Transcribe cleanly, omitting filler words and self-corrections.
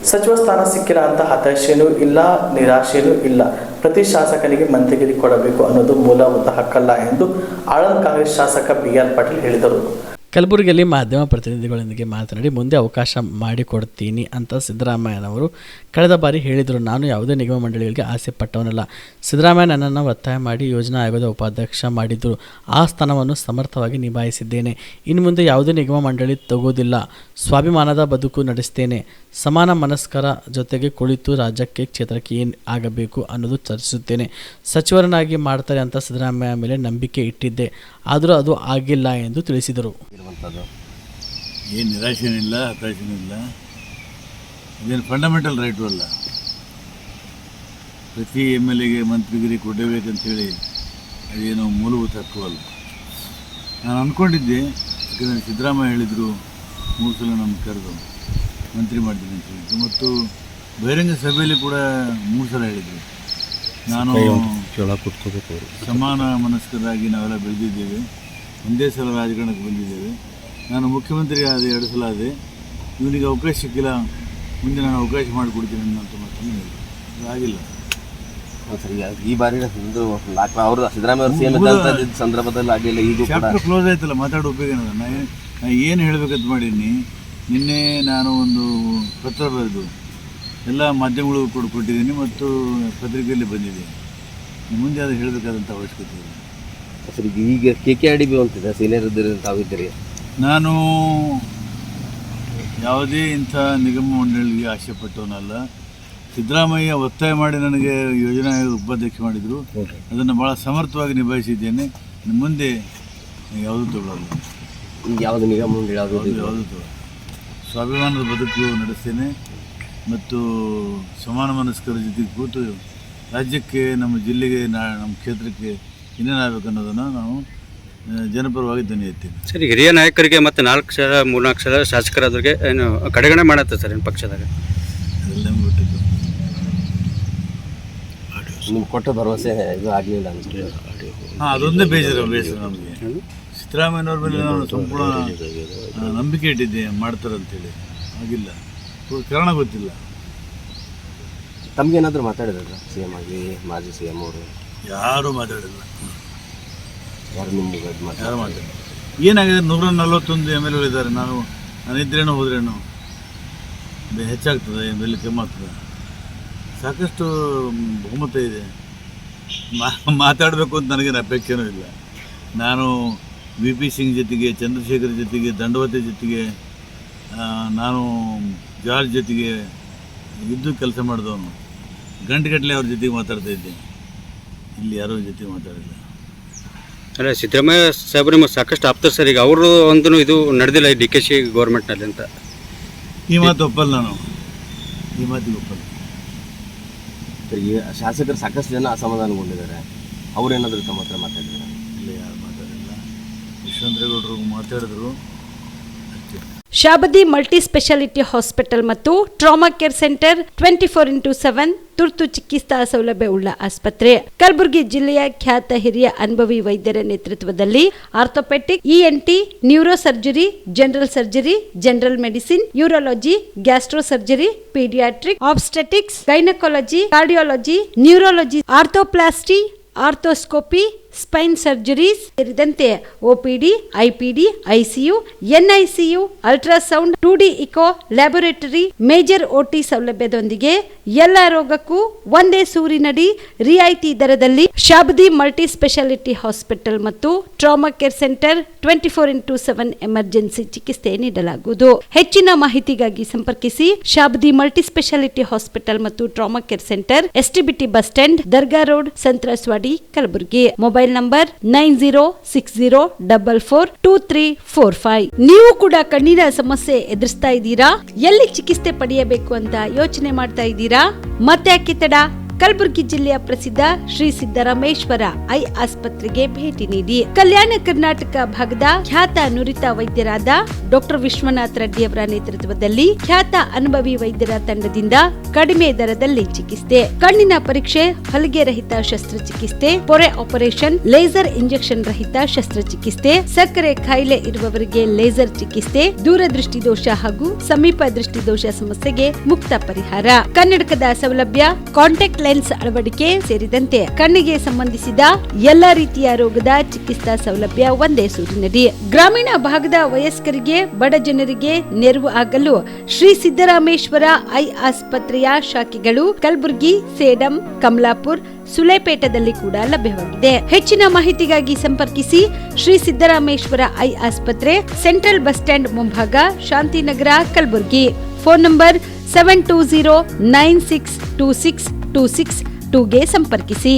ಸಚಿವ ಸ್ಥಾನ ಸಿಕ್ಕಿಲ್ಲ ಅಂತ ಹತಾಶೆನೂ ಇಲ್ಲ, ನಿರಾಶೆನೂ ಇಲ್ಲ. ಪ್ರತಿ ಶಾಸಕನಿಗೆ ಮಂತ್ರಿಗಿರಿ ಕೊಡಬೇಕು ಅನ್ನೋದು ಮೂಲಭೂತ ಹಕ್ಕಲ್ಲ ಎಂದು ಆಳಂದ್ ಕಾಂಗ್ರೆಸ್ ಶಾಸಕ BR ಪಾಟೀಲ್ ಹೇಳಿದರು. ಕಲಬುರಗಿಯಲ್ಲಿ ಮಾಧ್ಯಮ ಪ್ರತಿನಿಧಿಗಳೊಂದಿಗೆ ಮಾತನಾಡಿ ಮುಂದೆ ಅವಕಾಶ ಮಾಡಿಕೊಡ್ತೀನಿ ಅಂತ ಸಿದ್ದರಾಮಯ್ಯನವರು ಕಳೆದ ಬಾರಿ ಹೇಳಿದರು. ನಾನು ಯಾವುದೇ ನಿಗಮ ಮಂಡಳಿಗಳಿಗೆ ಆಸೆ ಪಟ್ಟವನಲ್ಲ. ಸಿದ್ದರಾಮಯ್ಯ ನನ್ನನ್ನು ಒತ್ತಾಯ ಮಾಡಿ ಯೋಜನಾ ಆಯೋಗದ ಉಪಾಧ್ಯಕ್ಷ ಮಾಡಿದ್ದರು. ಆ ಸ್ಥಾನವನ್ನು ಸಮರ್ಥವಾಗಿ ನಿಭಾಯಿಸಿದ್ದೇನೆ. ಇನ್ನು ಮುಂದೆ ಯಾವುದೇ ನಿಗಮ ಮಂಡಳಿ ತಗೋದಿಲ್ಲ. ಸ್ವಾಭಿಮಾನದ ಬದುಕು ನಡೆಸ್ತೇನೆ. ಸಮಾನ ಮನಸ್ಕರ ಜೊತೆಗೆ ಕುಳಿತು ರಾಜ್ಯಕ್ಕೆ ಕ್ಷೇತ್ರಕ್ಕೆ ಏನು ಆಗಬೇಕು ಅನ್ನೋದು ಚರ್ಚಿಸುತ್ತೇನೆ. ಸಚಿವರನ್ನಾಗಿ ಮಾಡ್ತಾರೆ ಅಂತ ಸಿದ್ದರಾಮಯ್ಯ ಮೇಲೆ ನಂಬಿಕೆ ಇಟ್ಟಿದ್ದೆ, ಆದರೂ ಅದು ಆಗಿಲ್ಲ ಎಂದು ತಿಳಿಸಿದರು. ಏನು ನಿರಾಶೆನಿಲ್ಲ, ಹತಾಶೆನಿಲ್ಲ. ಇದೇನು ಫಂಡಮೆಂಟಲ್ ರೈಟು ಅಲ್ಲ. ಪ್ರತಿ MLAಗೆ ಮಂತ್ರಿಗಿರಿ ಕೊಡಬೇಕಂತೇಳಿ ಅದೇನೋ ಮೂಲಭೂತ ಹಕ್ಕು ಅಲ್ಲ. ನಾನು ಅಂದ್ಕೊಂಡಿದ್ದೆ, ಯಾಕಂದರೆ ಸಿದ್ದರಾಮಯ್ಯ ಹೇಳಿದರು 3 ಸಲ ನಮ್ಮ ಕರೆದು ಮಂತ್ರಿ ಮಾಡ್ತೀನಿ ಅಂತ ಹೇಳಿದ್ರು, ಮತ್ತು ಬಹಿರಂಗ ಸಭೆಯಲ್ಲಿ ಕೂಡ 3 ಸಲ ಹೇಳಿದರು. ನಾನು ಸಮಾನ ಮನಸ್ಕರಾಗಿ ನಾವೆಲ್ಲ ಬೆಳೆದಿದ್ದೇವೆ, ಒಂದೇ ಸಲ ರಾಜಕಾರಣಕ್ಕೆ ಬಂದಿದ್ದೇವೆ. ನಾನು ಮುಖ್ಯಮಂತ್ರಿ ಆದ 2 ಸಲ ಆದೆ. ಇವನಿಗೆ ಅವಕಾಶ ಸಿಕ್ಕಿಲ್ಲ, ಮುಂದೆ ನಾನು ಅವಕಾಶ ಮಾಡಿಕೊಡ್ತೀನಿ ಅನ್ನೋಂಥ ಮಾತನ್ನು ಹೇಳಿದೆ. ಆಗಿಲ್ಲ ಸರಿ. ಈ ಬಾರಿ ಅವರು ಸಿದ್ದರಾಮಯ್ಯ ಸಂದರ್ಭದಲ್ಲಿ ಆಗಿಲ್ಲ. ಈಗ ಚಾಪ್ಟರ್ ಕ್ಲೋಸ್ ಆಯ್ತಲ್ಲ, ಮಾತಾಡೋ ಉಪಯೋಗ ಏನದ? ನಾನು ಏನು ಹೇಳಬೇಕಂತ ಮಾಡೀನಿ. ನಿನ್ನೆ ನಾನು ಒಂದು ಪತ್ರ ಬರೆದು ಎಲ್ಲ ಮಾಧ್ಯಮಗಳಿಗೂ ಕೊಟ್ಟಿದ್ದೀನಿ ಮತ್ತು ಪತ್ರಿಕೆಯಲ್ಲಿ ಬಂದಿದೆ. ಮುಂದೆ ಅದು ಹೇಳಬೇಕಾದಂಥ ಅವಶ್ಯಕತೆ ಇದೆ. ಸರಿ, ಈಗ KKRDB ಅಂತಿದೆ, ಸೀನಿಯರ್ ಇದ್ದೀರಿ ತಾವಿದ್ದೀರಿ. ನಾನು ಯಾವುದೇ ಇಂಥ ನಿಗಮ ಮಂಡಳಿಗೆ ಆಸೆ ಪಟ್ಟವನಲ್ಲ. ಸಿದ್ದರಾಮಯ್ಯ ಒತ್ತಾಯ ಮಾಡಿ ನನಗೆ ಯೋಜನಾ ಆಯೋಗದ ಉಪಾಧ್ಯಕ್ಷ ಮಾಡಿದರು. ಅದನ್ನು ಭಾಳ ಸಮರ್ಥವಾಗಿ ನಿಭಾಯಿಸಿದ್ದೇನೆ. ಮುಂದೆ ಯಾವುದೂ ತಗೊಳ್ಳಲ್ಲ. ಯಾವುದು ನಿಗಮ ಮಂಡಳಿ ಯಾವುದೂ ತಗೊಳ್ಳಲ್ಲ. ಸ್ವಾಭಿಮಾನದ ಬದುಕು ನಡೆಸ್ತೇನೆ ಮತ್ತು ಸಮಾನ ಮನಸ್ಕರ ಜೊತೆಗೆ ಕೂತು ರಾಜ್ಯಕ್ಕೆ, ನಮ್ಮ ಜಿಲ್ಲೆಗೆ, ನಮ್ಮ ಕ್ಷೇತ್ರಕ್ಕೆ ಇನ್ನೇನಾಗಬೇಕು ಅನ್ನೋದನ್ನು ನಾವು ಜನಪರವಾಗಿ ಧ್ವನಿ ಎತ್ತೀವಿ. ಸರಿ, ಹಿರಿಯ ನಾಯಕರಿಗೆ ಮತ್ತು 3-4 ಸಲ ಶಾಸಕರಾದ್ರಿಗೆ ಏನು ಕಡೆಗಣೆ ಮಾಡತ್ತೆ ಸರ್ ಏನು ಪಕ್ಷದಾಗ? ಅದೆಲ್ಲ ನಮ್ಗೆ ಬಿಟ್ಟಿದ್ದು. ನಿಮ್ಗೆ ಕೊಟ್ಟ ಭರವಸೆ ಇದು ಆಗಲಿಲ್ಲ ಅಂತ. ಅದೊಂದೇ ಬೇಸರ ನಮಗೆ. ಸಿದ್ದರಾಮಯ್ಯನವ್ರ ಮೇಲೆ ನಾನು ಸಂಪೂರ್ಣ ನಂಬಿಕೆ ಇಟ್ಟಿದ್ದೆ, ಮಾಡ್ತಾರಂತೇಳಿ. ಆಗಿಲ್ಲ, ಕಾರಣ ಗೊತ್ತಿಲ್ಲ. ತಮಗೇನಾದರೂ ಮಾತಾಡಿದ್ರ CM ಆಗಿ, ಮಾಜಿ CM ಅವರು? ಯಾರೂ ಮಾತಾಡಿಲ್ಲ. ಯಾರು ನಿಮ್ಗೆ ಯಾರು ಮಾತಾಡಿಲ್ಲ. ಏನಾಗಿದೆ, 141 MLA ಇದ್ದಾರೆ. ನಾನು ಇದ್ರೇನೋ ಹೋದ್ರೇನೋ ಹೆಚ್ಚಾಗ್ತದೆ, ಬೆಲೆ ಕಮ್ಮಿ ಆಗ್ತದೆ. ಸಾಕಷ್ಟು ಬಹುಮತ ಇದೆ. ಮಾತಾಡಬೇಕು ಅಂತ ನನಗೇನು ಅಪೇಕ್ಷೆನೂ ಇಲ್ಲ. ನಾನು VP ಸಿಂಗ್ ಜೊತೆಗೆ, ಚಂದ್ರಶೇಖರ್ ಜೊತೆಗೆ, ದಂಡವತಿ ಜೊತೆಗೆ, ನಾನು ಜಾರ್ಜ್ ಜೊತೆಗೆ ಇದ್ದು ಕೆಲಸ ಮಾಡಿದವನು. ಗಂಟೆಗಟ್ಟಲೆ ಅವ್ರ ಜೊತೆಗೆ ಮಾತಾಡ್ತಾ ಇದ್ದೆ. ಇಲ್ಲಿ ಯಾರೋ ಜೊತೆಗೆ ಮಾತಾಡಿಲ್ಲ. ಅಲ್ಲ, ಸಿದ್ದರಾಮಯ್ಯ ಸಾಹೇಬರು ನಿಮಗೆ ಸಾಕಷ್ಟು ಆಪ್ತರು ಸರ್. ಈಗ ಅವರು ಒಂದು ಇದು ನಡೆದಿಲ್ಲ DKC ಗೌರ್ಮೆಂಟ್ನಲ್ಲಿ ಅಂತ. ಈ ಮಾತು ಒಪ್ಪಲ್ಲ. ನಾನು ಈ ಮಾತಿಗೆ ಒಪ್ಪಲ್ಲ. ಈಗ ಶಾಸಕರು ಸಾಕಷ್ಟು ಜನ ಅಸಮಾಧಾನಗೊಂಡಿದ್ದಾರೆ. ಅವರೇನಾದರೂ ತಮ್ಮ ಹತ್ರ ಮಾತಾಡಿದ್ದಾರೆ? ಇಲ್ಲ, ಯಾರು ಮಾತಾಡಿಲ್ಲ. ಯಶವಂತರೇಗೌಡರು ಮಾತಾಡಿದ್ರು. ಶಾಬದಿ ಮಲ್ಟಿ ಸ್ಪೆಷಾಲಿಟಿ ಹಾಸ್ಪಿಟಲ್ ಮತ್ತು ಟ್ರಾಮಾ ಕೇರ್ ಸೆಂಟರ್ 24x7 ತುರ್ತು ಚಿಕಿತ್ಸಾ ಸೌಲಭ್ಯವುಳ್ಳ ಆಸ್ಪತ್ರೆ. ಕಲಬುರಗಿ ಜಿಲ್ಲೆಯ ಖ್ಯಾತ ಹಿರಿಯ ಅನುಭವಿ ವೈದ್ಯರ ನೇತೃತ್ವದಲ್ಲಿ orthopaedic, ENT, neuro surgery, general surgery, general medicine, urology, gastro surgery, paediatric, obstetrics, gynaecology, cardiology, neurology, arthroplasty, arthroscopy, spine surgeries ಸೇರಿದಂತೆ OPD, IPD, ICU, NICU, ultrasound, 2D echo, laboratory, major OT ಸೌಲಭ್ಯದೊಂದಿಗೆ ಎಲ್ಲ ರೋಗಕ್ಕೂ ಒಂದೇ ಸೂರಿನಡಿ ರಿಯಾಯಿತಿ ದರದಲ್ಲಿ ಶಾಬದಿ ಮಲ್ಟಿ ಸ್ಪೆಷಾಲಿಟಿ ಹಾಸ್ಪಿಟಲ್ ಮತ್ತು trauma care centre 24x7 emergency ಚಿಕಿತ್ಸೆ ನೀಡಲಾಗುವುದು. ಹೆಚ್ಚಿನ ಮಾಹಿತಿಗಾಗಿ ಸಂಪರ್ಕಿಸಿ ಶಾಬದಿ ಮಲ್ಟಿ ಸ್ಪೆಷಾಲಿಟಿ ಹಾಸ್ಪಿಟಲ್ ಮತ್ತು trauma care centre, STBT bus stand, Dargah road, ಸಂತ್ರಸ್ವಾಡಿ, Kalaburagi. Mobile number 9060442345. ನೀವು ಕೂಡ ಕಣ್ಣಿನ ಸಮಸ್ಯೆ ಎದುರಿಸ್ತಾ ಇದ್ದೀರಾ? ಎಲ್ಲಿ ಚಿಕಿತ್ಸೆ ಪಡೆಯಬೇಕು ಅಂತ ಯೋಚನೆ ಮಾಡ್ತಾ ಇದ್ದೀರಾ? ಮತ್ತೆ ಯಾಕೆ ತಡ? ಕಲಬುರಗಿ ಜಿಲ್ಲೆಯ ಪ್ರಸಿದ್ಧ ಶ್ರೀ ಸಿದ್ದರಾಮೇಶ್ವರ ಐ ಆಸ್ಪತ್ರೆಗೆ ಭೇಟಿ ನೀಡಿ ಕಲ್ಯಾಣ ಕರ್ನಾಟಕ ಭಾಗದ ಖ್ಯಾತ ನುರಿತ ವೈದ್ಯರಾದ ಡಾಕ್ಟರ್ ವಿಶ್ವನಾಥ್ ರೆಡ್ಡಿ ಅವರ ನೇತೃತ್ವದಲ್ಲಿ ಖ್ಯಾತ ಅನುಭವಿ ವೈದ್ಯರ ತಂಡದಿಂದ ಕಡಿಮೆ ದರದಲ್ಲಿ ಚಿಕಿತ್ಸೆ, ಕಣ್ಣಿನ ಪರೀಕ್ಷೆ, ಹೊಲಿಗೆ ರಹಿತ ಶಸ್ತ್ರಚಿಕಿತ್ಸೆ, ಪೊರೆ ಆಪರೇಷನ್, ಲೇಸರ್ ಇಂಜೆಕ್ಷನ್ ರಹಿತ ಶಸ್ತ್ರಚಿಕಿತ್ಸೆ, ಸಕ್ಕರೆ ಕಾಯಿಲೆ ಇರುವವರಿಗೆ ಲೇಸರ್ ಚಿಕಿತ್ಸೆ, ದೂರದೃಷ್ಟಿ ದೋಷ ಹಾಗೂ ಸಮೀಪ ದೃಷ್ಟಿ ದೋಷ ಸಮಸ್ಯೆಗೆ ಮುಕ್ತ ಪರಿಹಾರ, ಕನ್ನಡಕದ ಸೌಲಭ್ಯ, ಕಾಂಟ್ಯಾಕ್ಟ್ ಲೆನ್ಸ್ ಅಳವಡಿಕೆ ಸೇರಿದಂತೆ ಕಣ್ಣಿಗೆ ಸಂಬಂಧಿಸಿದ ಎಲ್ಲಾ ರೀತಿಯ ರೋಗದ ಚಿಕಿತ್ಸಾ ಸೌಲಭ್ಯ ಒಂದೇ ಸೂರಿನಡಿ. ಗ್ರಾಮೀಣ ಭಾಗದ ವಯಸ್ಕರಿಗೆ, ಬಡ ಜನರಿಗೆ ನೆರವು ಆಗಲು ಶ್ರೀ ಸಿದ್ದರಾಮೇಶ್ವರ ಐ ಆಸ್ಪತ್ರೆಯ ಶಾಖೆಗಳು ಕಲಬುರಗಿ, ಸೇಡಂ, ಕಮಲಾಪುರ್, ಸುಲೇಪೇಟದಲ್ಲಿ ಕೂಡ ಲಭ್ಯವಾಗಿದೆ. ಹೆಚ್ಚಿನ ಮಾಹಿತಿಗಾಗಿ ಸಂಪರ್ಕಿಸಿ ಶ್ರೀ ಸಿದ್ದರಾಮೇಶ್ವರ ಐ ಆಸ್ಪತ್ರೆ, ಸೆಂಟ್ರಲ್ ಬಸ್ ಸ್ಟ್ಯಾಂಡ್ ಮುಂಭಾಗ, ಶಾಂತಿನಗರ, ಕಲಬುರಗಿ. ಫೋನ್ ನಂಬರ್ 72096262622ಗೆ ಸಂಪರ್ಕಿಸಿ.